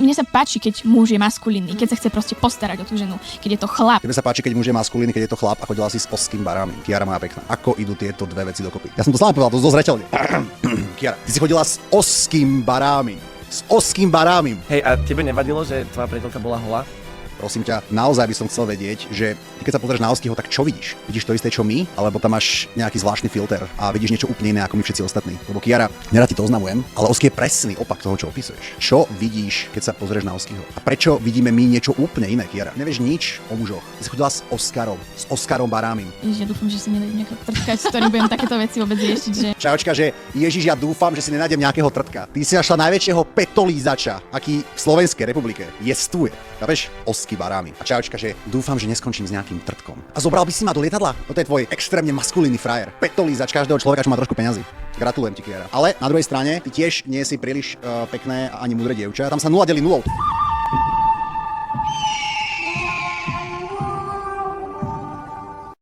Mne sa páči, keď muž je maskulínny, keď sa chce proste postarať o tú ženu, keď je to chlap. Tebe sa páči, keď muž je maskulínny, keď je to chlap a chodila si s oským barámi. Kiara moja pekná. Ako idú tieto dve veci dokopy? Ja som to sám povedal, to dosť zreteľne. Kiara, ty si chodila s oským barámi. S oským barámim. Hej, a tebe nevadilo, že tvoja priateľka bola holá? Prosím ťa, naozaj by som chcel vedieť, že ty keď sa pozrieš na Oskýho, tak čo vidíš? Vidíš to isté, čo my? Alebo tam máš nejaký zvláštny filter a vidíš niečo úplne iné ako my všetci ostatní? Lebo Kiara, nerad ti to oznamujem, ale Oský je presný opak toho, čo opisuješ. Čo vidíš, keď sa pozrieš na Oskýho? A prečo vidíme my niečo úplne iné, Kiara? Nevieš nič o mužoch. Ty si chodila s Oskarom Barámim. Ježiš, ja dúfam, že si nenájdem nejakého trtka, s ktorým budem takéto veci vôbec riešiť, že... Čajočka, že Ježiš, ja dúfam, že si nenájdem nejakého trtka. Ty si našla najväčšieho petolízača, aký v Slovenskej republike jestuje. Chápeš? Oský Barámi. A čajočka, že dúfam, že neskončím s nejakým trtkom. A zobral by si ma do lietadla? To je tvoj extrémne maskulínny frajer. Petolízač každého človeka, čo má trošku peňazí. Gratulujem ti, Kiara. Ale na druhej strane, ty tiež nie si príliš pekné ani múdre dievča. Tam sa 0 delí 0.